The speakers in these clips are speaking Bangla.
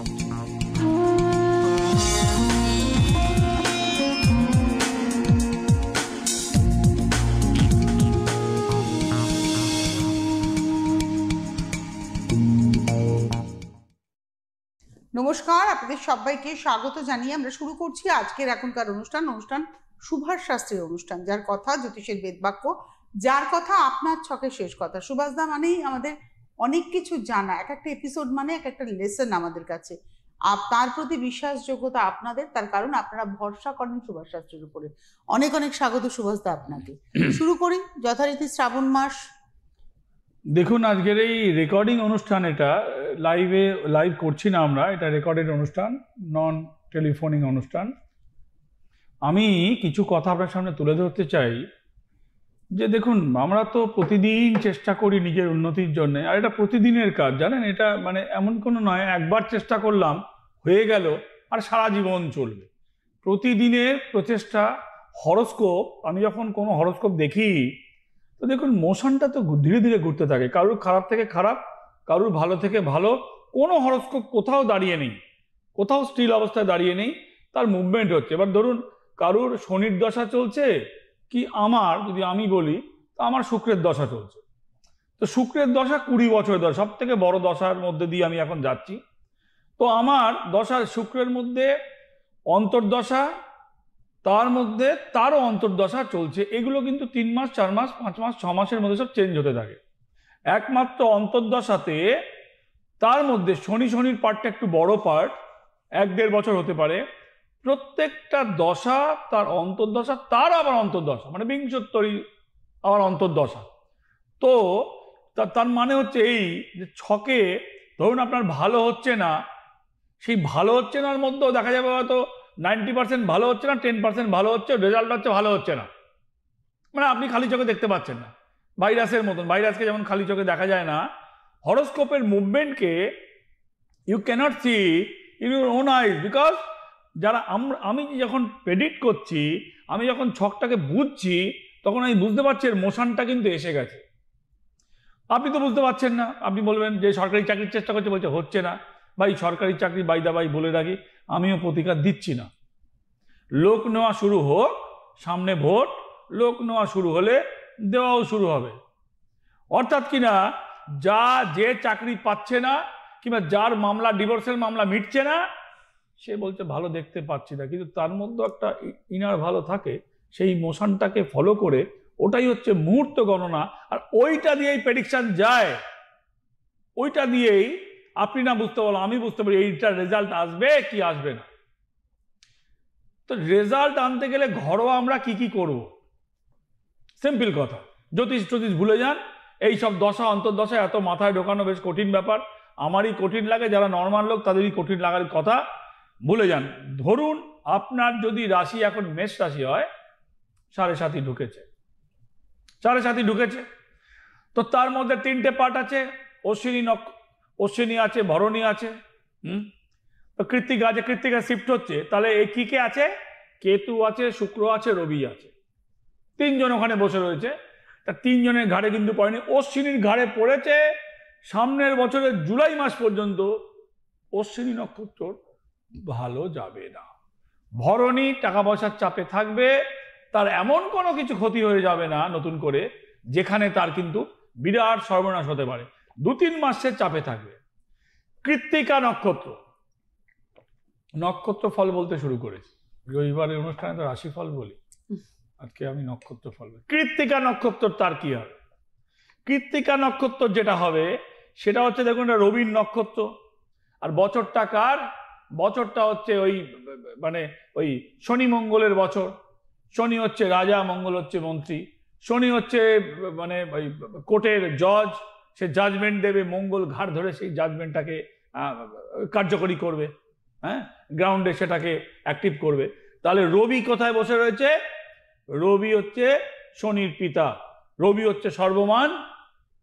নমস্কার, আপনাদের সবাইকে স্বাগত জানিয়ে আমরা শুরু করছি আজকের এখনকার অনুষ্ঠান সুভাষ শাস্ত্রীর অনুষ্ঠান, যার কথা জ্যোতিষের বেদবাক্য, যার কথা আপনার ছকে শেষ কথা। সুভাষদা মানেই আমাদের অনেক কিছু জানা, এক একটা এপিসোড মানে এক একটা লেসন আমাদের কাছে। তার প্রতি বিশ্বাসযোগ্যতা আপনাদের, তার কারণ আপনারা ভরসা করেন সুভাষ শাস্ত্রীর উপরে। অনেক অনেক স্বাগত সুভাষদা আপনাকে। শুরু করি যথারীতি শ্রাবণ মাস। দেখুন, আজকের এই রেকর্ডিং অনুষ্ঠান, এটা লাইভ করছি না আমরা, এটা রেকর্ডেড অনুষ্ঠান, নন টেলিফোনিং অনুষ্ঠান। আমি কিছু কথা আপনার সামনে তুলে ধরতে চাই যে দেখুন, আমরা তো প্রতিদিন চেষ্টা করি নিজের উন্নতির জন্য, আর এটা প্রতিদিনের কাজ, জানেন। এটা মানে এমন কোনো নয় একবার চেষ্টা করলাম হয়ে গেল আর সারা জীবন চলবে। প্রতিদিনের প্রচেষ্টা। হরোস্কোপ, আমি যখন কোনো হরোস্কোপ দেখি তো দেখুন মোশনটা তো ধীরে ধীরে ঘুরতে থাকে, কারুর খারাপ থেকে খারাপ, কারুর ভালো থেকে ভালো। কোনো হরোস্কোপ কোথাও দাঁড়িয়ে নেই, কোথাও স্টিল অবস্থায় দাঁড়িয়ে নেই, তার মুভমেন্ট হচ্ছে। এবার ধরুন কারুর শনির দশা চলছে, কি আমার যদি আমি বলি তো আমার শুক্রের দশা চলছে। তো শুক্রের দশা 20 বছরের দশা, সব থেকে বড় দশার মধ্যে দিয়ে আমি এখন যাচ্ছি। তো আমার দশার শুক্রের মধ্যে অন্তর্দশা, তার মধ্যে তারও অন্তর্দশা চলছে। এগুলো কিন্তু 3 মাস 4 মাস 5 মাস 6 মাসের মধ্যে সব চেঞ্জ হতে থাকে। একমাত্র অন্তর্দশাতে তার মধ্যে শনির পার্টটা একটু বড় পার্ট, 1-1.5 বছর হতে পারে। প্রত্যেকটা দশা তার অন্তর্দশা, তার আবার অন্তর্দশা, মানে বিংশোত্তরী আবার অন্তর্দশা। তো তার মানে হচ্ছে এই যে ছকে ধরুন আপনার ভালো হচ্ছে না, সেই ভালো হচ্ছে নার মধ্যেও দেখা যাবে হয়তো 90% ভালো হচ্ছে না, 10% ভালো হচ্ছে, রেজাল্ট হচ্ছে ভালো হচ্ছে না। মানে আপনি খালি চোখে দেখতে পাচ্ছেন না, ভাইরাসের মতন। ভাইরাসকে যেমন খালি চোখে দেখা যায় না, হরোস্কোপের মুভমেন্টকে you cannot see in your own eyes, because যারা আমি যখন প্রেডিক্ট করছি, আমি যখন ছকটাকে বুঝছি, তখন আমি বুঝতে পারছি এর মোশনটা কিন্তু এসে গেছে। আপনি তো বুঝতে পারছেন না। আপনি বলবেন যে সরকারি চাকরির চেষ্টা করছে, বলছে হচ্ছে না। ভাই, সরকারি চাকরি বাইদা ভাই বলে রাখি, আমিও প্রতিকার দিচ্ছি না। লোক নেওয়া শুরু হোক, সামনে ভোট, লোক নেওয়া শুরু হলে দেওয়াও শুরু হবে। অর্থাৎ কিনা যে চাকরি পাচ্ছে না, কিংবা যার মামলা, ডিভোর্সের মামলা মিটছে না, সে বলছে ভালো দেখতে পাচ্ছি না, কিন্তু তার মধ্যে একটা ইনার ভালো থাকে। সেই মোশনটাকে ফলো করে, ওটাই হচ্ছে মুহূর্ত গণনা, আর ওইটা দিয়েই প্রেডিকশন যায়। ওইটা দিয়েই আপনি না বুঝতে পারলো, আমি বুঝতে পারি এইটার রেজাল্ট আসবে কি আসবে না। তো রেজাল্ট আনতে গেলে ঘরোয়া আমরা কি করব? সিম্পল কথা, জ্যোতিষ ভুলে যান। এই সব দশা অন্তর্দশা এত মাথায় ঢোকানো বেশ কঠিন ব্যাপার। আমারই কঠিন লাগে, যারা নর্মাল লোক তাদেরই কঠিন লাগার কথা, ভুলে যান। ধরুন আপনার যদি রাশি এখন মেষ রাশি হয়, 7.5 ঢুকেছে, 7.5 ঢুকেছে, তো তার মধ্যে 3টে পার্ট আছে। অশ্বিনী আছে, ভরণী আছে, তো কৃত্তিকা আছে। কৃত্তিকা শিফট হচ্ছে, তাহলে এই কে আছে? কেতু আছে, শুক্র আছে, রবি আছে। 3 জন ওখানে বসে রয়েছে। তা 3 জনের ঘাড়ে কিন্তু পড়েনি, অশ্বিনীর ঘাড়ে পড়েছে। সামনের বছরের জুলাই মাস পর্যন্ত অশ্বিনী নক্ষত্র ভালো যাবে না। ভরণী টাকা পয়সার চাপে থাকবে, তার এমন কোনো কিছু ক্ষতি হয়ে যাবে না নতুন করে, যেখানে তার কিন্তু বিরাট সর্বনাশ হতে পারে। 2-3 মাসের চাপে থাকবে। কৃত্তিকা নক্ষত্র ফল বলতে শুরু করেছি। রবিবারের অনুষ্ঠানে তো রাশিফল বলি, আজকে আমি নক্ষত্র ফল বলি। কৃত্তিকা নক্ষত্র তার কি হবে? কৃত্তিকা নক্ষত্র যেটা হবে সেটা হচ্ছে, দেখুন এটা রবির নক্ষত্র। আর বছরটা কার? বছরটা হচ্ছে ওই শনি মঙ্গলের বছর। শনি হচ্ছে রাজা, মঙ্গল হচ্ছে মন্ত্রী। শনি হচ্ছে মানে ওই কোর্টের জজ, সে জাজমেন্ট দেবে, মঙ্গল ঘাড় ধরে সেই জাজমেন্টটাকে কার্যকরী করবে, হ্যাঁ, গ্রাউন্ডে সেটাকে অ্যাক্টিভ করবে। তাহলে রবি কোথায় বসে রয়েছে? রবি হচ্ছে শনির পিতা, রবি হচ্ছে সর্বমান,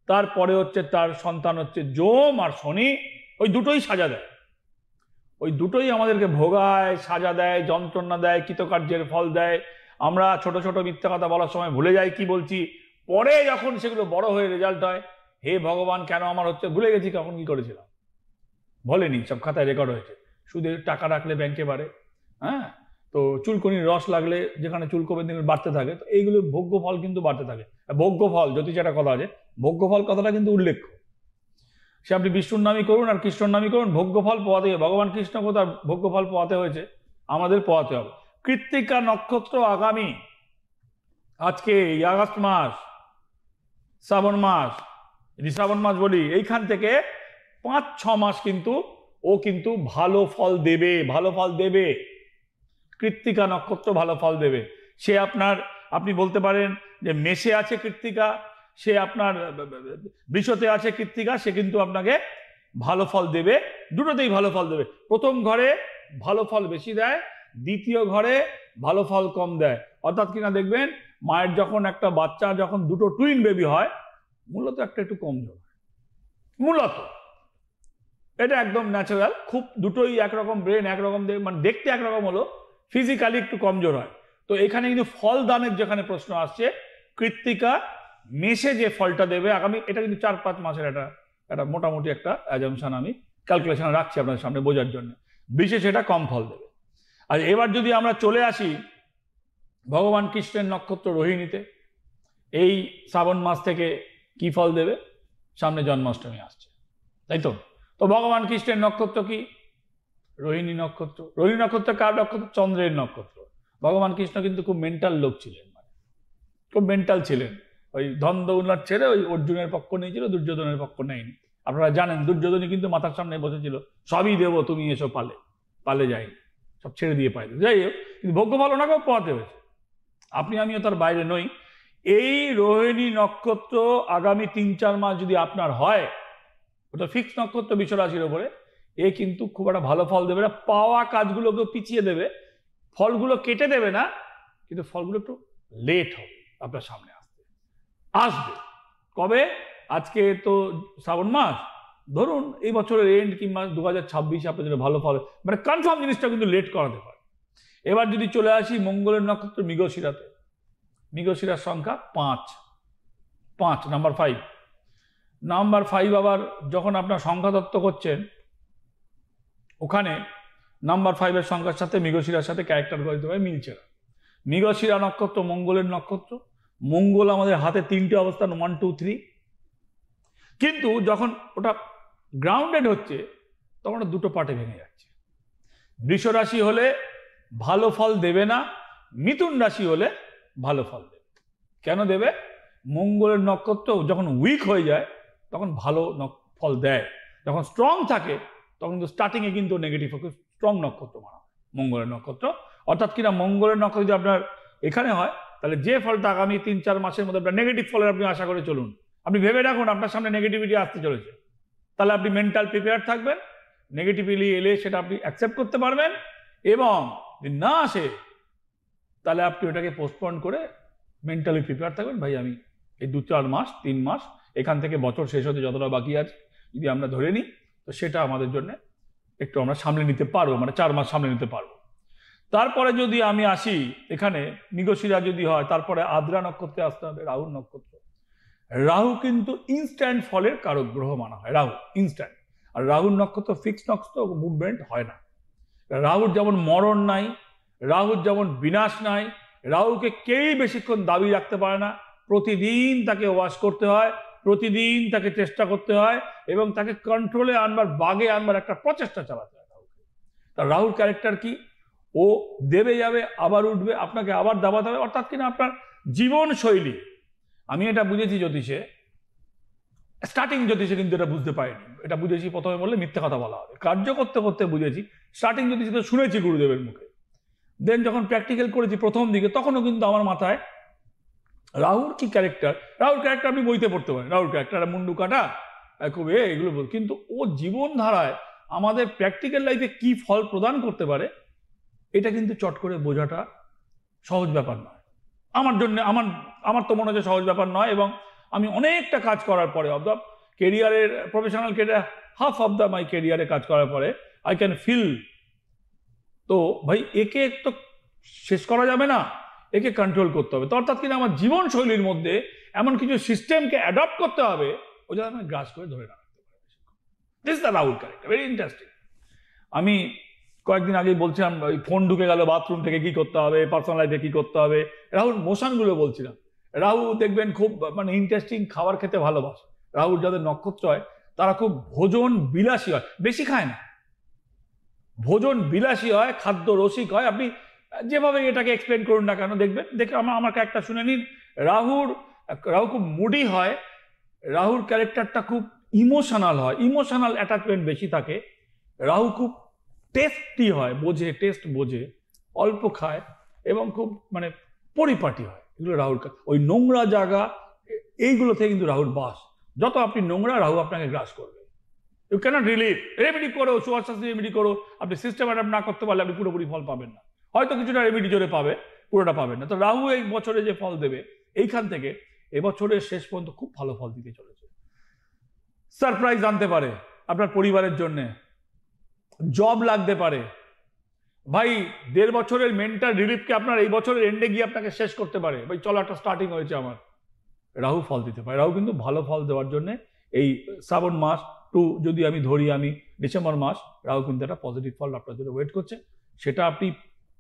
তারপরে হচ্ছে তার সন্তান হচ্ছে যম আর শনি। ওই দুটোই সাজা দেয়, ওই দুটোই আমাদেরকে ভোগায়, সাজা দেয়, যন্ত্রণা দেয়, কৃতকার্যের ফল দেয়। আমরা ছোট ছোট মিথ্যা কথা বলার সময় ভুলে যাই কি বলছি, পরে যখন সেগুলো বড় হয়ে রেজাল্ট হয়, হে ভগবান কেন আমার হচ্ছে, ভুলে গেছি কখন কি করেছিলাম। বলেনি, সব খাতায় রেকর্ড হয়েছে। সুদের টাকা রাখলে ব্যাংকে বাড়ে, হ্যাঁ, তো চুলকনির রস লাগলে যেখানে চুলকবে বাড়তে থাকে, তো এইগুলো ভোগ্য ফল কিন্তু বাড়তে থাকে। ভোগ্য ফল জ্যোতিষ একটা কথা আছে, ভোগ্য ফল কথাটা কিন্তু উল্লেখ্য। সে আপনি বিষ্ণুর নামই করুন আর কৃষ্ণর নামই করুন, ভোগ্য ফল পোয়াতে হবে। ভগবান কৃষ্ণ কোথায় ভোগ্য ফল পোয়াতে হয়েছে, আমাদের পোয়াতে হবে। কৃত্তিকা নক্ষত্র আগামী, আজকে এই আগস্ট মাস, শ্রাবণ মাস, যদি শ্রাবণ মাস বলি, এইখান থেকে 5-6 মাস কিন্তু ও কিন্তু ভালো ফল দেবে, ভালো ফল দেবে। কৃত্তিকা নক্ষত্র ভালো ফল দেবে। সে আপনার, আপনি বলতে পারেন যে মেষে আছে কৃত্তিকা, সে আপনার বৃষতে আছে কৃত্তিকা, সে কিন্তু আপনাকে ভালো ফল দেবে, দুটোতেই ভালো ফল দেবে। প্রথম ঘরে ভালো ফল বেশি দেয়, দ্বিতীয় ঘরে ভালো ফল কম দেয়। অর্থাৎ কিনা দেখবেন মায়ের যখন একটা বাচ্চা, যখন দুটো টুইন বেবি হয়, মূলত একটু কমজোর, মূলত এটা একদম ন্যাচারাল। খুব দুটোই একরকম ব্রেন, একরকম মানে দেখতে একরকম হলো, ফিজিক্যালি একটু কমজোর হয়। তো এখানে কিন্তু ফল দানের যেখানে প্রশ্ন আসছে, কৃত্তিকা মেষে যে ফলটা দেবে আগামী, এটা কিন্তু 4-5 মাসের একটা মোটামুটি একটা অ্যাজাম্পশন আমি ক্যালকুলেশন রাখছি আপনাদের সামনে বোঝার জন্য। বিশেষ এটা কম ফল দেবে। আর এবার যদি আমরা চলে আসি ভগবান কৃষ্ণের নক্ষত্র রোহিণীতে, এই শ্রাবণ মাস থেকে কি ফল দেবে? সামনে জন্মাষ্টমী আসছে, তাই তো? তো ভগবান কৃষ্ণের নক্ষত্র কি? রোহিণী নক্ষত্র। রোহিণী নক্ষত্র কার নক্ষত্র? চন্দ্রের নক্ষত্র। ভগবান কৃষ্ণ কিন্তু খুব মেন্টাল লোক ছিলেন, মানে খুব মেন্টাল ছিলেন। ওই দ্বন্দ্ব উন্নয়ন ছেড়ে ওই অর্জুনের পক্ষ নিয়েছিল, দুর্যোধনের পক্ষ নেয়নি। আপনারা জানেন দুর্যোধনই কিন্তু মাথার সামনে বসেছিল, সবই দেবো, তুমি এসো পালে, পালে যাই, সব ছেড়ে দিয়ে পাইলে। যাই হোক, কিন্তু ভোগ্য ফল ওনাকেও পোয়াতে হয়েছে, আপনি আমিও তার বাইরে নই। এই রোহিণী নক্ষত্র আগামী 3-4 মাস যদি আপনার হয়, ওটা ফিক্স নক্ষত্র বৃষ রাশির ওপরে, এ কিন্তু খুব একটা ভালো ফল দেবে না। পাওয়া কাজগুলোকে পিছিয়ে দেবে, ফলগুলো কেটে দেবে না, কিন্তু ফলগুলো একটু লেট হবে আপনার সামনে আসবে। কবে? আজকে তো শ্রাবণ মাস, ধরুন এই বছরের এন্ড কিংবা 2026 আপনার জন্য ভালো ফল, মানে কনফার্ম জিনিসটা কিন্তু লেট করাতে পারে। এবার যদি চলে আসি মঙ্গলের নক্ষত্র মৃগশিরাতে, মৃগশিরার সংখ্যা 5, নাম্বার 5। নাম্বার 5 আবার যখন আপনার সংখ্যা তত্ত্ব করছেন, ওখানে নাম্বার 5-এর সংখ্যার সাথে মৃগশিরার সাথে ক্যারেক্টার গঠিত হয় মিলছে না। মৃগশিরা নক্ষত্র মঙ্গলের নক্ষত্র, মঙ্গল আমাদের হাতে 3টে অবস্থান, 1, 2, 3, কিন্তু যখন ওটা গ্রাউন্ডেড হচ্ছে তখন ওটা দুটো পার্টে ভেঙে যাচ্ছে। বৃষ রাশি হলে ভালো ফল দেবে না, মিথুন রাশি হলে ভালো ফল দেবে। কেন দেবে? মঙ্গলের নক্ষত্র যখন উইক হয়ে যায় তখন ভালো ফল দেয়, যখন স্ট্রং থাকে তখন কিন্তু স্টার্টিংয়ে কিন্তু নেগেটিভ, স্ট্রং নক্ষত্র মানা হয় মঙ্গলের নক্ষত্র। অর্থাৎ কিনা মঙ্গলের নক্ষত্র যদি আপনার এখানে হয়, তাহলে যে ফলটা আগামী 3-4 মাসের মধ্যে আপনার নেগেটিভ ফলের আপনি আশা করে চলুন। আপনি ভেবে রাখুন আপনার সামনে নেগেটিভিটি আসতে চলেছে, তাহলে আপনি মেন্টাল প্রিপেয়ার থাকবেন, নেগেটিভিটি এলে সেটা আপনি অ্যাকসেপ্ট করতে পারবেন, এবং যদি না আসে তাহলে আপনি ওটাকে পোস্টপোন করে মেন্টালি প্রিপেয়ার থাকবেন। ভাই আমি এই 2-4 মাস 3 মাস এখান থেকে বছর শেষ হতে যতটা বাকি আছে যদি আমরা ধরে নিই, তো সেটা আমাদের জন্য একটু আমরা সামলে নিতে পারবো, মানে 4 মাস সামলে নিতে পারবো। তারপরে যদি আমি আসি এখানে মৃগশিরা যদি হয়, তারপরে আদ্রা নক্ষত্রে আসতে হবে, রাহুর নক্ষত্র। রাহু কিন্তু ইনস্ট্যান্ট ফলের কারক গ্রহ মানা হয়, রাহু ইনস্ট্যান্ট। আর রাহুর নক্ষত্র ফিক্স নক্ষত্র, মুভমেন্ট হয় না। রাহুর যেমন মরণ নাই, রাহুর যেমন বিনাশ নাই, রাহুকে কেউই বেশিক্ষণ দাবি রাখতে পারে না। প্রতিদিন তাকে ওয়াশ করতে হয়, প্রতিদিন তাকে চেষ্টা করতে হয়, এবং তাকে কন্ট্রোলে আনবার, বাগে আনবার একটা প্রচেষ্টা চালাতে হয় রাহুকে। তা রাহুর ক্যারেক্টার কি? ও দেবে যাবে, আবার উঠবে, আপনাকে আবার দাবাতে হবে। অর্থাৎ কিনা আপনার জীবন শৈলী, আমি এটা বুঝেছি জ্যোতিষে, স্টার্টিং জ্যোতিষে কিন্তু এটা বুঝতে পারিনি। এটা বুঝেছি প্রথমে বললে মিথ্যে কথা বলা হবে, কার্য করতে করতে বুঝেছি। স্টার্টিং জ্যোতিষে তো শুনেছি গুরুদেবের মুখে, দেন যখন প্র্যাকটিক্যাল করেছি প্রথম দিকে, তখনও কিন্তু আমার মাথায় রাহুর কি ক্যারেক্টার, রাহুর ক্যারেক্টার আপনি বইতে পড়তে পারেন, রাহুর ক্যারেক্টার মুন্ডু কাটা খুব এগুলো বল, কিন্তু ও জীবন ধারায় আমাদের প্র্যাকটিক্যাল লাইফে কি ফল প্রদান করতে পারে এটা কিন্তু চট করে বোঝাটা সহজ ব্যাপার নয় আমার জন্য। আমার তো মনে হচ্ছে সহজ ব্যাপার নয়, এবং আমি অনেকটা কাজ করার পরে, অফ দ্য কেরিয়ারের, professional career, half of the my কেরিয়ারে কাজ করার পরে আই ক্যান ফিল, তো ভাই একে তো শেষ করা যাবে না, একে কন্ট্রোল করতে হবে। তো অর্থাৎ কিনা আমার জীবনশৈলীর মধ্যে এমন কিছু সিস্টেমকে অ্যাডপ্ট করতে হবে ও যাতে আমি গ্রাস করে ধরে রাখতে পারি। This the Rahul character, very interesting. আমি কয়েকদিন আগেই বলছিলাম ওই ফোন ঢুকে গেল বাথরুম থেকে কি করতে হবে, পার্সোনাল লাইফে কি করতে হবে, রাহুল মোশনগুলো বলছিলাম। রাহু দেখবেন খুব মানে ইন্টারেস্টিং খাবার খেতে ভালোবাসে। রাহুল যাদের নক্ষত্র হয় তারা খুব ভোজন বিলাসী হয়, বেশি খায় না, ভোজন বিলাসী হয়, খাদ্য রসিক হয়। আপনি যেভাবে এটাকে এক্সপ্লেন করুন না কেন, দেখবেন দেখে আমাকে একটা শুনে নিন। রাহু খুব মুডি হয়, রাহুর ক্যারেক্টারটা খুব ইমোশনাল হয়, ইমোশনাল অ্যাটাচমেন্ট বেশি থাকে। রাহু খুব টেস্টি হয়, বোঝে, টেস্ট বোঝে, অল্প খায় এবং খুব মানে পরিপাটি হয়। এগুলো রাহুর ওই নোংরা জায়গা এইগুলো থেকে কিন্তু রাহুর বাস। যত আপনি নোংরা, রাহু আপনাকে গ্রাস করবে। You cannot relieve. রেমেডি করো, সুভাষ শাস্ত্রী রেমেডি করো, আপনি সিস্টেম অ্যাডাপ্ট না করতে পারলে আপনি পুরোপুরি ফল পাবেন না। হয়তো কিছুটা রেমেডি জোরে পাবে, পুরোটা পাবেন না। তো রাহু এই বছরে যে ফল দেবে, এইখান থেকে এবছরের শেষ পর্যন্ত খুব ভালো ফল দিতে চলেছে। সারপ্রাইজ আনতে পারে আপনার পরিবারের জন্য, জব লাগতে পারে। ভাই 1.5 বছরের মেন্টাল রিলিফকে আপনার এই বছরের এন্ডে গিয়ে আপনাকে শেষ করতে পারে। ভাই চলো একটা স্টার্টিং হয়েছে আমার, রাহু ফল দিতে পারে। রাহু কিন্তু ভালো ফল দেওয়ার জন্য এই শ্রাবণ মাস টু যদি আমি ধরি, আমি ডিসেম্বর মাস, রাহু কিন্তু একটা পজিটিভ ফল আপনার জন্য ওয়েট করছে। সেটা আপনি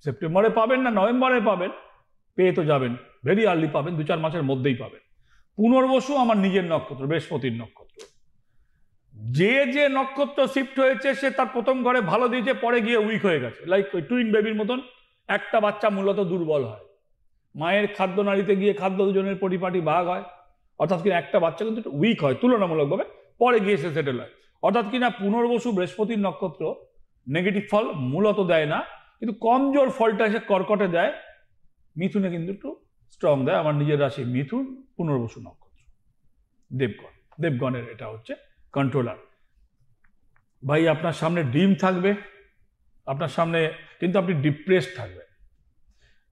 সেপ্টেম্বরে পাবেন না নভেম্বরে পাবেন, পেয়ে তো যাবেন, ভেরি আর্লি পাবেন, 2-4 মাসের মধ্যেই পাবেন। পুনর্বসু আমার নিজের নক্ষত্র, বৃহস্পতির নক্ষত্র। যে যে নক্ষত্র শিফট হয়েছে সে তার প্রথম ঘরে ভালো দিয়েছে, পরে গিয়ে উইক হয়ে গেছে। লাইক ওই টুইন বেবির মতন একটা বাচ্চা মূলত দুর্বল হয়, মায়ের খাদ্য নালীতে গিয়ে খাদ্য দুজনের পরিপাটি ভাগ হয়, অর্থাৎ কিনা একটা বাচ্চা কিন্তু উইক হয় তুলনামূলকভাবে, পরে গিয়ে সে সেটেল হয়। অর্থাৎ কিনা পুনর্বসু বৃহস্পতির নক্ষত্র নেগেটিভ ফল মূলত দেয় না, কিন্তু কমজোর ফলটা এসে কর্কটে দেয়, মিথুনে কিন্তু একটু স্ট্রং দেয়। আমার নিজের রাশি মিথুন, পুনর্বসু নক্ষত্র, দেবগণ, দেবগণের এটা হচ্ছে কন্ট্রোলার। ভাই আপনার সামনে ড্রিম থাকবে, আপনার সামনে কিন্তু আপনি ডিপ্রেসড থাকবেন।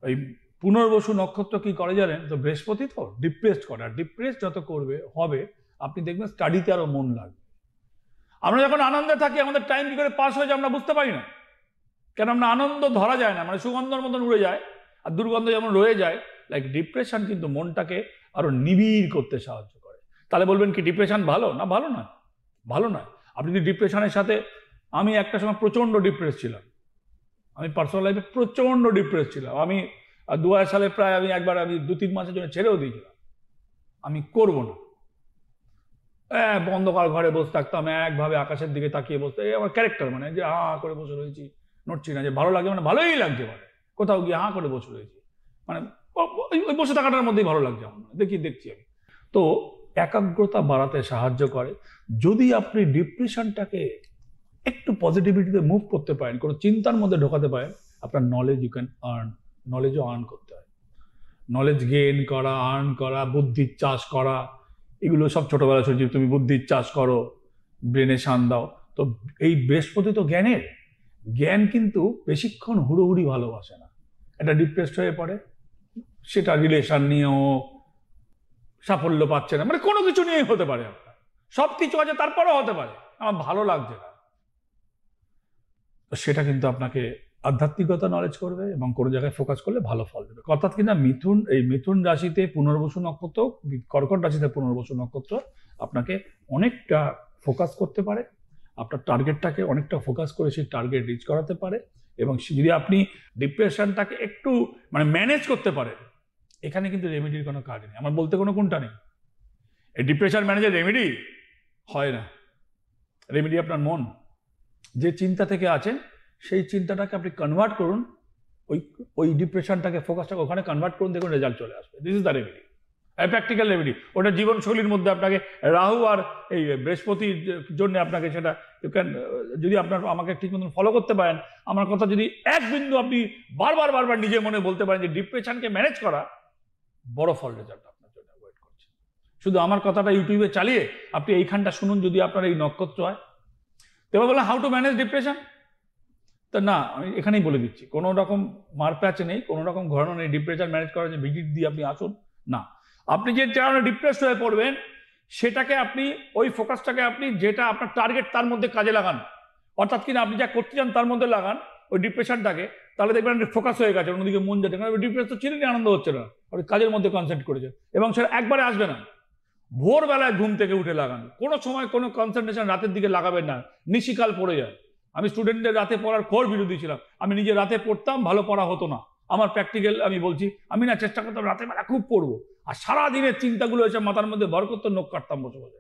ওই পুনর্বসু নক্ষত্র কি করে জানেন তো, বৃহস্পতি তো ডিপ্রেসড করে, আর ডিপ্রেস যত করবে হবে আপনি দেখবেন স্টাডিতে আরো মন লাগবে। আমরা যখন আনন্দে থাকি আমাদের টাইম কি করে পাস হয়ে যায় আমরা বুঝতে পারি না, কেন আমরা আনন্দ ধরা যায় না, মানে সুগন্ধর মতন উড়ে যায়, আর দুর্গন্ধ যেমন রয়ে যায়। লাইক ডিপ্রেশন কিন্তু মনটাকে আরো নিবিড় করতে সাহায্য করে। তাহলে বলবেন কি ডিপ্রেশন ভালো না? ভালো নয়, ভালো নয়। আপনি যদি ডিপ্রেশনের সাথে, আমি একটা সময় প্রচন্ড ডিপ্রেস ছিলাম, আমি পার্সোনাল লাইফে প্রচন্ড ডিপ্রেস ছিলাম। আমি 2000 সালে প্রায় আমি একবার 2-3 মাসের জন্য ছেড়েও দিয়েছিলাম, আমি করবো না, অন্ধকার ঘরে বসে থাকতাম, একভাবে আকাশের দিকে তাকিয়ে বসতে, আমার ক্যারেক্টার, মানে যে করে বসে রয়েছি, নড়ছি না, যে ভালো লাগে, মানে ভালোই লাগছে, মানে কোথাও গিয়ে করে বসে রয়েছি, মানে ওই বসে থাকাটার মধ্যেই ভালো লাগছে আমার, দেখছি আমি। তো একাগ্রতা বাড়াতে সাহায্য করে। যদি আপনি ডিপ্রেশনটাকে একটু পজিটিভিটিতে মুভ করতে পারেন, কোনো চিন্তার মধ্যে ঢোকাতে পারেন, আপনার নলেজ ইউ ক্যান আর্ন, নলেজও আর্ন করতে হয়। নলেজ গেইন করা, আর্ন করা, বুদ্ধির চাষ করা, এগুলো সব ছোটবেলা শুনছি, তুমি বুদ্ধির চাষ করো, ব্রেনে শান দাও। তো এই বৃহস্পতি তো জ্ঞানের, জ্ঞান কিন্তু বেশিক্ষণ হুড়োহুড়ি ভালোবাসে না। এটা ডিপ্রেসড হয়ে পড়ে, সেটা রিলেশন নিয়েও সাফল্য পাচ্ছে না, মানে কোনো কিছু নিয়েই হতে পারে, আপনার সব কিছু আছে তারপরেও হতে পারে আমার ভালো লাগছে না, তো সেটা কিন্তু আপনাকে আধ্যাত্মিকতা নলেজ করবে এবং কোনো জায়গায় ফোকাস করলে ভালো ফল দেবে। অর্থাৎ কিনা মিথুন, এই মিথুন রাশিতে পুনর্বসু নক্ষত্র, কর্কট রাশিতে পুনর্বসু নক্ষত্র আপনাকে অনেকটা ফোকাস করতে পারে, আপনার টার্গেটটাকে অনেকটা ফোকাস করে সেই টার্গেট রিচ করাতে পারে। এবং যদি আপনি ডিপ্রেশনটাকে একটু মানে ম্যানেজ করতে পারেন, এখানে কিন্তু রেমেডির কোনো কাজ নেই, আমার বলতে কোনো কোনটা নেই। এই ডিপ্রেশন ম্যানেজের রেমেডি হয় না, রেমেডি আপনার মন, যে চিন্তা থেকে আছেন সেই চিন্তাটাকে আপনি কনভার্ট করুন, ওই ডিপ্রেশনটাকে ফোকাসটাকে ওখানে কনভার্ট করুন, দেখুন রেজাল্ট চলে আসবে। This is the remedy, practical remedy. ওটা জীবনশৈলীর মধ্যে আপনাকে রাহু আর এই বৃহস্পতির জন্য আপনাকে সেটা ইউ ক্যান, যদি আপনার আমাকে ঠিক মতন ফলো করতে পারেন, আমার কথা যদি এক বিন্দু আপনি বারবার নিজের মনে বলতে পারেন যে ডিপ্রেশনকে ম্যানেজ করা, বড় ফল রেজাল্ট আপনার জন্য ওয়েট করছে। শুধু আমার কথাটা ইউটিউবে চালিয়ে আপনি এইখানটা শুনুন, যদি আপনার এই নক্ষত্র হয়। এবার বললাম হাউ টু ম্যানেজ ডিপ্রেশন, তা না আমি এখানেই বলে দিচ্ছি, কোনো রকম মারপ্যাচ নেই, কোনো রকম ঘটনা নেই ডিপ্রেশন ম্যানেজ করার যে ভিজিট দিয়ে আপনি আসুন না। আপনি যে কারণে ডিপ্রেসড হয়ে পড়বেন সেটাকে আপনি, ওই ফোকাসটাকে আপনি যেটা আপনার টার্গেট তার মধ্যে কাজে লাগান, অর্থাৎ কিনা আপনি যা করতে চান তার মধ্যে লাগান ওই ডিপ্রেশনটাকে, তাহলে দেখবেন আপনি ফোকাস হয়ে গেছে, অন্যদিকে মন যাচ্ছে, কারণ ডিপ্রেস তো ছিলেনই, আনন্দ হচ্ছে না, আপনি কাজের মধ্যে কনসেন্ট্রেট করেছেন এবং সেটা একবারে আসবে না, ভোরবেলায় ঘুম থেকে উঠে লাগান, কোনো সময় কোনো কনসেন্ট্রেশন রাতের দিকে লাগাবেন না, নিশিকাল পড়ে যায়। আমি স্টুডেন্টদের রাতে পড়ার ঘোর বিরোধী ছিলাম, আমি নিজে রাতে পড়তাম, ভালো পড়া হতো না আমার। প্র্যাকটিক্যাল আমি বলছি, আমি না চেষ্টা করতাম রাতের বেলা খুব পড়বো, আর সারাদিনের চিন্তাগুলো এসে মাথার মধ্যে ভর করতো, নখ কাটতাম বসে বসে।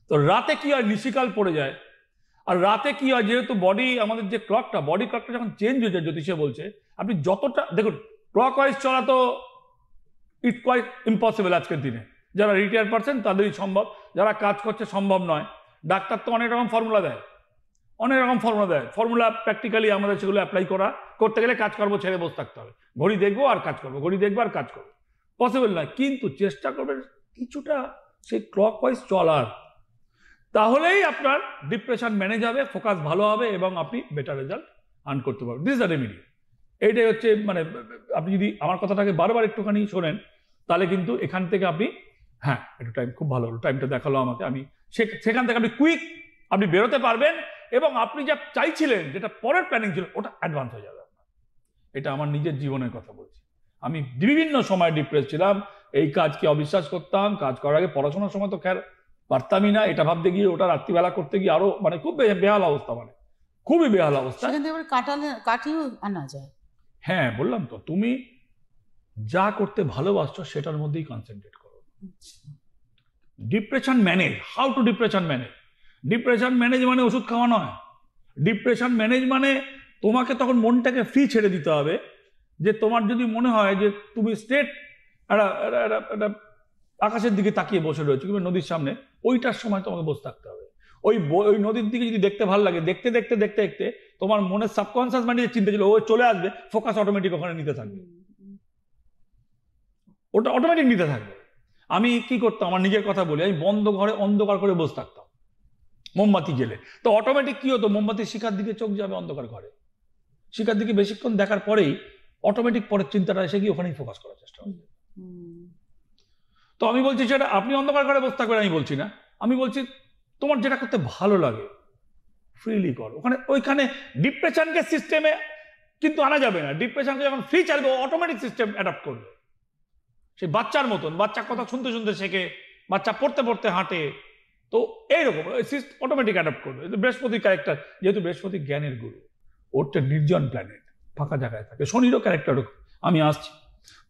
তো রাতে কি হয়, নিশিকাল পড়ে যায়। আর রাতে কি হয়, যেহেতু বডি, আমাদের যে ক্লকটা, বডি ক্লকটা যখন চেঞ্জ হয়ে যায়, জ্যোতিষে বলছে আপনি যতটা দেখুন, ক্লক ওয়াইজ চলা তো ইট কোয়াইট ইম্পসিবল আজকের দিনে। যারা রিটায়ার পারছেন তাদেরই সম্ভব, যারা কাজ করছে সম্ভব নয়। ডাক্তার তো অনেক রকম ফর্মুলা দেয়, অনেক রকম ফর্মুলা দেয়, ফর্মুলা প্র্যাকটিক্যালি আমাদের সেগুলো অ্যাপ্লাই করতে গেলে কাজ করবো ছেড়ে বসে থাকতে হবে, ঘড়ি দেখবো আর কাজ করবো, ঘড়ি দেখবো আর কাজ করবো, পসিবল নয়। কিন্তু চেষ্টা করবেন কিছুটা সেই ক্লক ওয়াইজ চলার, তাহলেই আপনার ডিপ্রেশন ম্যানেজ হবে, ফোকাস ভালো হবে এবং আপনি বেটার রেজাল্ট আর্ন করতে পারবেন। This is the remedy. এইটাই হচ্ছে, মানে আপনি যদি আমার কথাটাকে বারবার একটুখানি শোনেন, তাহলে কিন্তু এখান থেকে আপনি, হ্যাঁ একটু টাইম খুব ভালো হলো, টাইমটা দেখালো আমাকে, আমি সেখান থেকে আপনি কুইক আপনি বেরোতে পারবেন এবং আপনি যা চাইছিলেন, যেটা পরের প্ল্যানিং ছিল, ওটা অ্যাডভান্স হয়ে যাবে আপনার। এটা আমার নিজের জীবনের কথা বলছি। আমি বিভিন্ন সময় ডিপ্রেস ছিলাম, এই কাজকে অবিশ্বাস করতাম, কাজ করার আগে পড়াশোনার সময় তো খেয়াল পারতামই না, এটা ভাবতে গিয়ে ওটা রাত্রিবেলা করতে গিয়ে আরো মানে খুব বেহাল অবস্থা, মানে খুবই বেহাল অবস্থা। সেখান থেকে কাটিয়েও আনা যায়। হ্যাঁ বললাম তো, তুমি যা করতে ভালোবাসছো সেটার মধ্যেই কনসেন্ট্রেট করো। Depression manage, how to depression manage. Depression manage মানে ওষুধ খাওয়া নয়। ডিপ্রেশন ম্যানেজ মানে তোমাকে তখন মনটাকে ফ্রি ছেড়ে দিতে হবে, যে তোমার যদি মনে হয় যে তুমি স্ট্রেট একটা আকাশের দিকে তাকিয়ে বসে রয়েছে কিংবা নদীর সামনে, ওইটার সময় তোমাকে বসে থাকতে হবে। ওই নদীর দিকে যদি দেখতে ভালো লাগে, দেখতে দেখতে দেখতে দেখতে তোমার মনের সাবকনসিয়াস মাইন্ডে যে চিন্তা ছিল ও চলে আসবে, ফোকাস অটোমেটিক ওখানে নিতে থাকবে, ওটা অটোমেটিক নিতে থাকবে। আমি কি করতাম, আমার নিজের কথা বলি, আমি বন্ধ ঘরে অন্ধকার করে বসে থাকতাম মোমবাতি জেলে। তো অটোমেটিক কি হতো, মোমবাতির শিখার দিকে চোখ যাবে অন্ধকার ঘরে, শিখার দিকে বেশিক্ষণ দেখার পরেই অটোমেটিক পরের চিন্তাটা এসে গিয়ে ওখানেই ফোকাস করার চেষ্টা করবে। তো আমি বলছি সেটা আপনি অন্ধকার ঘরে বসে থাকবেন আমি বলছি না, আমি বলছি তোমার যেটা করতে ভালো লাগে ফ্রিলি করো। ওইখানে ডিপ্রেশনকে সিস্টেমে কিন্তু আনা যাবে না। ডিপ্রেশনকে যখন ফ্রি চাইবে, অটোমেটিক সিস্টেম অ্যাডাপ্ট করবে। সেই বাচ্চার মতন, বাচ্চা কথা শুনতে শুনতে শেখে, বাচ্চা পড়তে পড়তে হাঁটে, তো এইরকম অটোমেটিক অ্যাডাপ্ট করবে। বৃহস্পতি ক্যারেক্টার, যেহেতু বৃহস্পতি জ্ঞানের গুরু, ওরটা নির্জন প্ল্যানেট, ফাঁকা জায়গায় থাকে। শনিরও ক্যারেক্টার, আমি আসছি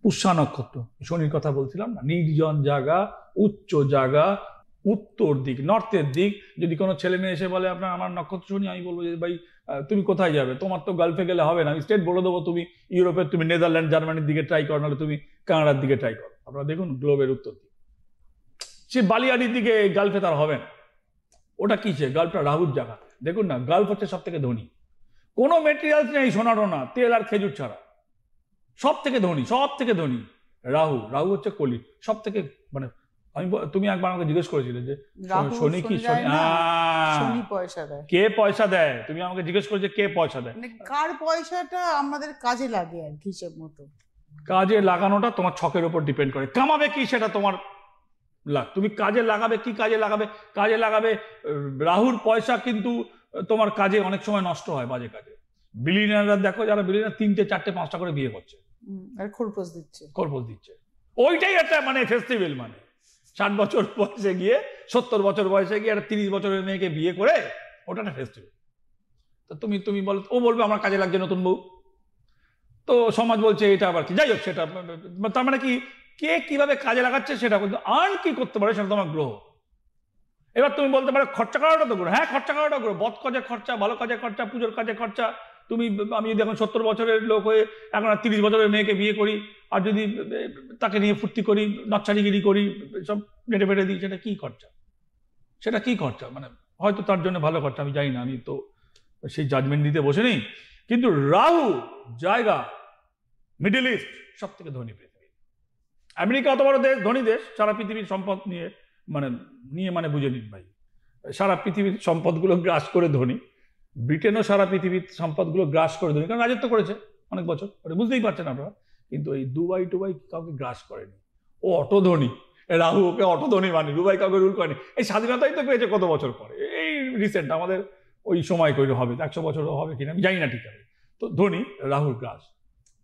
পুষ্যা নক্ষত্র, শনির কথা বলছিলাম না, নির্জন জায়গা, উচ্চ জায়গা, উত্তর দিক, নর্থের দিক। যদি কোনো ছেলে মেয়ে এসে বলে আপনার আমার নক্ষত্র শনি, আমি বলবো যে ভাই তুমি কোথায় যাবে, তোমার তো গালফে গেলে হবে না, আমি স্টেট বলে দেবো, তুমি ইউরোপের, তুমি নেদারল্যান্ড জার্মানির দিকে ট্রাই করো, নাহলে তুমি কানাডার দিকে ট্রাই করো। আপনারা দেখুন গ্লোবের উত্তর দিক, সে বালিয়াড়ির দিকে গালফে তার হবে না। ওটা কি, সে গালফটা রাহুর জায়গা। দেখুন না, গালফ হচ্ছে সব থেকে ধনী, কোনো মেটেরিয়ালস নেই সোনারও না, তেল আর খেজুর ছাড়া, সব থেকে ধনী, সব থেকে ধনী রাহু হচ্ছে কলি, সব থেকে, মানে তুমি একবার আমাকে জিজ্ঞেস করেছিলে যে শনি কি, শনি পয়সা দেয়, কে পয়সা দেয়, তুমি আমাকে জিজ্ঞেস করেছো কে পয়সা দেয়, কার পয়সাটা আমাদের কাজে লাগে আর কি, হিসেব মতো কাজে লাগানোটা তোমার ছকের উপর ডিপেন্ড করে, কামাবে কি সেটা তোমার লাগ, তুমি কাজে লাগাবে কি, কাজে লাগাবে রাহুর পয়সা কিন্তু তোমার কাজে অনেক সময় নষ্ট হয় বাজে কাজে। বিলিয়নাররা দেখো, যারা বিলিয়নার 3টে 4টে 5টা করে বিয়ে করছে আর খরপোশ দিচ্ছে, ওইটাই একটা মানে ফেস্টিভ্যাল, মানে 60 বছর বয়সে গিয়ে 70 বছর বয়সে গিয়ে একটা 30 বছরের মেয়েকে বিয়ে করে, ওটা একটা ফেস্টিভ্যাল। তো তুমি বলো, ও বলবে আমার কাজে লাগছে নতুন বউ, তো সমাজ বলছে এটা আবার কি, যাই হোক সেটা, তার মানে কি, কে কিভাবে কাজে লাগাচ্ছে সেটা, কিন্তু আর্ন কি করতে পারে সেটা তোমার গ্রহ। এবার তুমি বলতে পারো খরচা করাটা তো গ্রহ, হ্যাঁ খরচা করাটা গ্রহ, বদ কাজে খরচা, ভালো কাজে খরচা, পুজোর কাজে খরচা। আমি যদি এখন 70 বছরের লোক হয়ে এখন 30 বছরের মেয়েকে বিয়ে করি, আর যদি তাকে নিয়ে ফুর্তি করি, নাচারিগিরি করি, সব নেটে ফেটে দিই, সেটা কি খরচা, মানে হয়তো তার জন্য ভালো খরচা, আমি জানি না, আমি তো সেই জাজমেন্ট দিতে বসে নেই। কিন্তু রাহু জায়গা মিডল ইস্ট সব থেকে ধনী পৃথিবী, আমেরিকা অত বড় দেশ, ধনী দেশ, সারা পৃথিবীর সম্পদ নিয়ে মানে বুঝে নিন ভাই, সারা পৃথিবীর সম্পদগুলো গ্রাস করে ধনী। ব্রিটেনও সারা পৃথিবীর সম্পদগুলো গ্রাস করে ধনী, কারণ রাজত্ব করেছে অনেক বছর, বুঝতেই পারছেন আপনারা। কিন্তু এই দুবাই কাউকে গ্রাস করেনি, ও অটো ধনী, রাহু ওকে অটো ধনী মানে, দুবাই কাউকে রুল করেনি। এই স্বাধীনতাই তো পেয়েছে কত বছর পরে, এই রিসেন্ট, আমাদের ওই সময় করে হবে 100 বছরও হবে কিনা আমি জানি না ঠিক আছে। তো ধনী, রাহুর গ্রাস,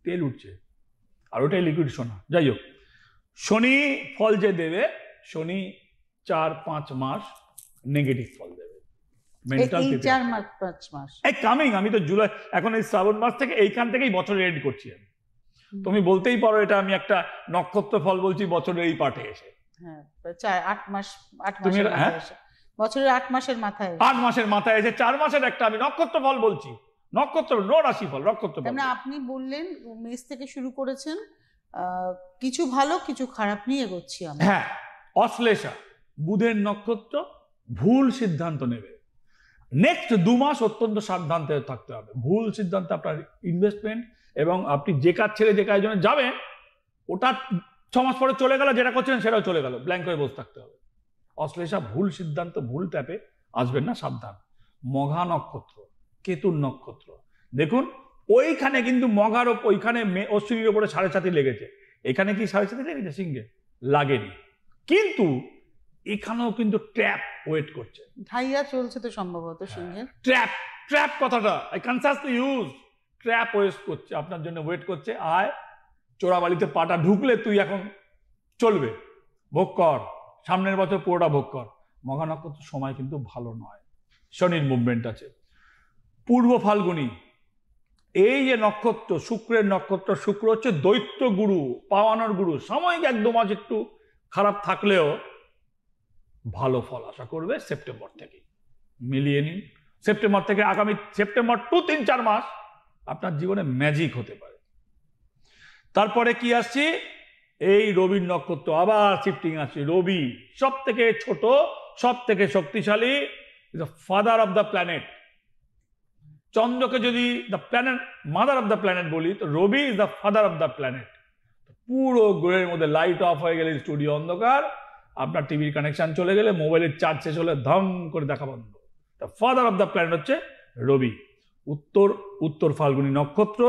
তেল উঠছে, আর ওটাই লিকুইড সোনা। যাই হোক, শনি ফল যে দেবে, শনি 4-5 মাস নেগেটিভ ফল দেবে। এই 4-5 মাস এই কামিং, আমি তো জুলাই, এখন এই শ্রাবণ মাস থেকে এইখান থেকেই বছর এন্ড করছি আমি। তুমি বলতেই পারো এটা আমি একটা নক্ষত্র ফল বলছি বছরের এই পাটে এসে। হ্যাঁ, 8 মাসের মাথায় এসে, বছরের 8 মাসের মাথায় 8 মাসের মাথায় এসে 4 মাসের একটা আমি নক্ষত্র ফল বলছি। নক্ষত্র, নো রাশি ফল, নক্ষত্র ফল। মানে আপনি বললেন মেষ থেকে শুরু করেছেন, কিছু ভালো কিছু খারাপ নিয়ে এগোচ্ছি আমরা। হ্যাঁ, অশ্লেষা, বুধের নক্ষত্র, ভুল সিদ্ধান্ত নেবে। নেক্সট 2 মাস অত্যন্ত সাবধানে থাকতে হবে। ভুল সিদ্ধান্ত আপনার ইনভেস্টমেন্ট, এবং আপনি যে কাজ ছেড়ে যে কাজের জন্য যাবেন ওটা 6 মাস পরে চলে গেল, যেটা করছেন সেটাও চলে গেল, ব্ল্যাঙ্ক হয়ে বসে থাকতে হবে। অশ্লেষা, ভুল সিদ্ধান্ত, ভুল ট্যাপে আসবেন না, সাবধান। মঘা নক্ষত্র, কেতুর নক্ষত্র, দেখুন ওইখানে কিন্তু মঘার ওইখানে অশ্বিনীর ওপরে 7.5 লেগেছে, এখানে কি 7.5 লেগেছে সিংহে? লাগেনি, কিন্তু এখানেও কিন্তু ট্র্যাপ ওয়েট করছে। ঢাইয়া চলছে তো সম্ভবত সিংহের। ট্র্যাপ, ট্র্যাপ কথাটা I consciously use, trap wait করছে আপনার জন্য, ওয়েট করছে। আয়, চোরাবালিতে পাটা ঢুকলে তুই এখন চলবে, ভোগ কর, সামনের বছর পুরোটা ভোগ কর। মঘা নক্ষত্র সময় কিন্তু ভালো নয়, শনির মুভমেন্ট আছে। পূর্ব ফাল্গুনী, এই যে নক্ষত্র, শুক্রের নক্ষত্র, শুক্র হচ্ছে দৈত্য গুরু, পাওয়ানোর গুরু। সাময়িক 1-2 মাস একটু খারাপ থাকলেও ভালো ফল আশা করবে সেপ্টেম্বর থেকে। মিলিয়ে নিন, সেপ্টেম্বর থেকে আগামী সেপ্টেম্বর টু 3-4 মাস আপনার জীবনে ম্যাজিক হতে পারে। তারপরে কি আসছি, এই রবির নক্ষত্র, আবার শিফটিং আসছে। রবি সব থেকে ছোট, সব থেকে শক্তিশালী, ফাদার অফ দ্য প্ল্যানেট। চন্দ্রকে যদি the planet, mother of the planet বলি, তো Ravi is the father of the planet. পুরো গ্রহের মধ্যে লাইট অফ হয়ে গেলে স্টুডিও অন্ধকার, আপনার টিভির কানেকশন চলে গেলে, মোবাইলের চার্জ শেষ হলে ধম করে দেখা বন্ধ। The father of the planet হচ্ছে রবি। উত্তর ফাল্গুনী নক্ষত্র,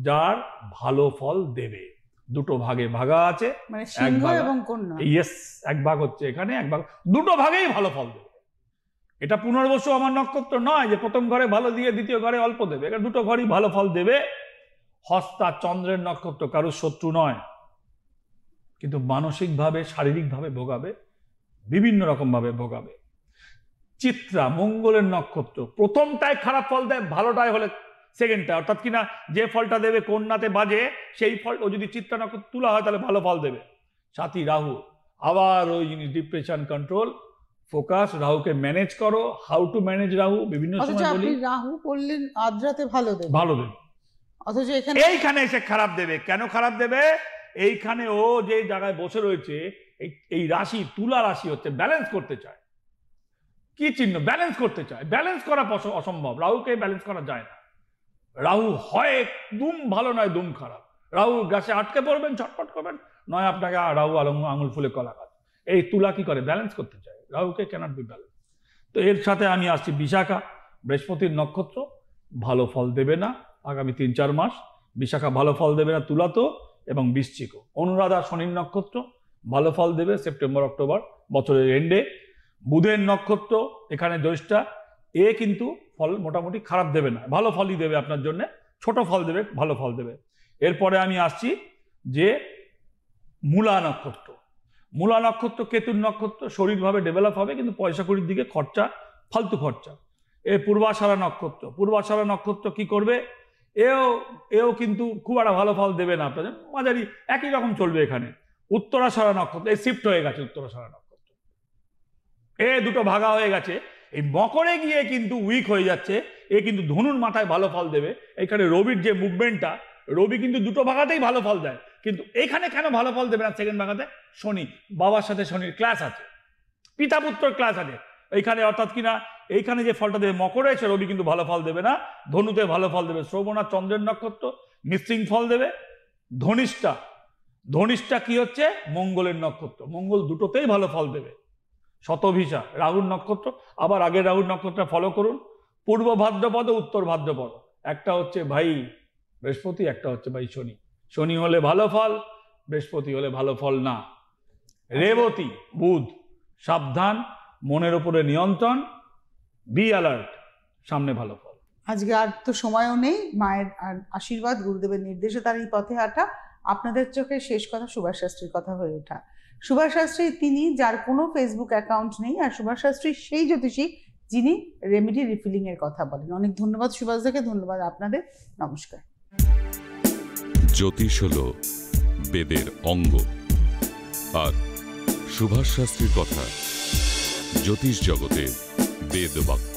যার ভালো ফল দেবে। 2 ভাগে ভাগা আছে, মানে সিংহ এবং কন্যা। ইয়েস, 1 ভাগ হচ্ছে এখানে, 1 ভাগ, 2 ভাগেই ভালো ফল দেবে। এটা পুনর্বসু আমার নক্ষত্র নয় যে প্রথম ঘরে ভালো দিয়ে দ্বিতীয় ঘরে অল্প দেবে, এটা 2 ঘরই ভালো ফল দেবে। হস্তা, চন্দ্রের নক্ষত্র, কারোর শত্রু নয়, কিন্তু মানসিকভাবে শারীরিকভাবে ভোগাবে, বিভিন্ন রকম ভাবে ভোগাবে। চিত্রা, মঙ্গলের নক্ষত্র, প্রথমটায় খারাপ ফল দেয়, ভালোটাই হলে সেকেন্ডটা, অর্থাৎ কিনা যে ফলটা দেবে কন্যাতে বাজে, সেই ফল ও যদি চিত্রা নক্ষত্র তুলা হয় তাহলে ভালো ফল দেবে। সাথী রাহু, আবার ওই জিনিস, ডিপ্রেশন কন্ট্রোল, ফোকাস, রাহুকে ম্যানেজ করো। হাউ টু ম্যানেজ রাহু বিভিন্ন সময় বলি। রাহু বললেন আদ্রাতে ভালো দেবে, ভালো দেবে, অথচ এইখানে এসে খারাপ দেবে। কেন খারাপ দেবে? এইখানে ও যে জায়গায় বসে রয়েছে, এই রাশি তুলা রাশি হচ্ছে, ব্যালেন্স করতে চায়। কি চিহ্ন? ব্যালেন্স করতে চায়। ব্যালেন্স করা অসম্ভব, রাহুকে ব্যালেন্স করা যায় না। রাহু হয় দুম ভালো নয় দুম খারাপ। রাহু গাছে আটকে পড়বেন, ছটফট করবেন, নয় আপনাকে রাহু আঙুল ফুলে কলা গাছ। এই তুলা কি করে? ব্যালেন্স করতে চায়, রাহুকে ক্যানট বি ব্যালেন্স। তো এর সাথে আমি আসছি বিশাখা, বৃহস্পতির নক্ষত্র, ভালো ফল দেবে না আগামী 3-4 মাস। বিশাখা ভালো ফল দেবে না তুলাতো, এবং বৃশ্চিক। অনুরাধা, শনির নক্ষত্র, ভালো ফল দেবে সেপ্টেম্বর অক্টোবর, বছরের এন্ডে। বুধের নক্ষত্র, এখানে জ্যৈষ্ঠা, এ কিন্তু ফল মোটামুটি খারাপ দেবে না, ভালো ফলই দেবে আপনার জন্য, ছোট ফল দেবে, ভালো ফল দেবে। এরপরে আমি আসছি যে মূলা নক্ষত্র। মূলা নক্ষত্র কেতুর নক্ষত্র, শরীরভাবে ডেভেলপ হবে, কিন্তু পয়সা কড়ির দিকে খরচা, ফালতু খরচা। এ পূর্বাষাঢ়া নক্ষত্র। পূর্বাষাঢ়া নক্ষত্র কি করবে? এও কিন্তু খুব একটা ভালো ফল দেবে না আপনাদের, মাঝারি একই রকম চলবে এখানে। উত্তরাষাঢ়া নক্ষত্র, এই শিফট হয়ে গেছে উত্তরাষাঢ়া নক্ষত্র, 2 ভাগা হয়ে গেছে। এই মকরে গিয়ে কিন্তু উইক হয়ে যাচ্ছে, এ কিন্তু ধনুর মাথায় ভালো ফল দেবে। এখানে রবির যে মুভমেন্টটা, রবি কিন্তু 2 ভাগাতেই ভালো ফল দেয়, কিন্তু এখানে কেন ভালো ফল দেবে না সেকেন্ড ভাগাতে? শনি, বাবার সাথে শনির ক্লাস আছে, পিতা পুত্র ক্লাস আছে এইখানে, অর্থাৎ কিনা এইখানে যে ফলটা দেবে মকরে এসে রবি কিন্তু ভালো ফল দেবে না, ধনুতে ভালো ফল দেবে। শ্রবণা চন্দ্রের নক্ষত্র, মিশ্রিং ফল দেবে। ধনিষ্ঠা কি হচ্ছে? মঙ্গলের নক্ষত্র, মঙ্গল 2টোতেই ভালো ফল দেবে। শতভিষা রাহুর নক্ষত্র, আবার আগের রাহুর নক্ষত্র ফলো করুন। পূর্ব ভাদ্রপদ, উত্তর ভাদ্রপদ, একটা হচ্ছে ভাই বৃহস্পতি, একটা হচ্ছে ভাই শনি। শনি হলে ভালো ফল, বৃহস্পতি হলে ভালো ফল না। রেবতী বুধ, সাবধান, মনের উপরে নিয়ন্ত্রণ, বি অ্যালার্ট, সামনে ভালো ফল। আজকে আর তো সময়ও নেই, মায়ের আশীর্বাদ, গুরুদেবের নির্দেশে তার এই পথে হাঁটা, আপনাদের চোখে শেষ কথা সুভাষ শাস্ত্রীর কথা হয়ে ওঠা। সুভাষ শাস্ত্রী তিনি, যার কোনো ফেসবুক অ্যাকাউন্ট নেই, আর সুভাষ শাস্ত্রী সেই জ্যোতিষী যিনি রেমেডি রিফিলিং এর কথা বলেন। অনেক ধন্যবাদ সুভাষদাকে, ধন্যবাদ আপনাদের, নমস্কার। জ্যোতিষ হলো বেদের অঙ্গ, আর সুভাষ শাস্ত্রীর কথা জ্যোতিষ জগতে বেদ বাক্য।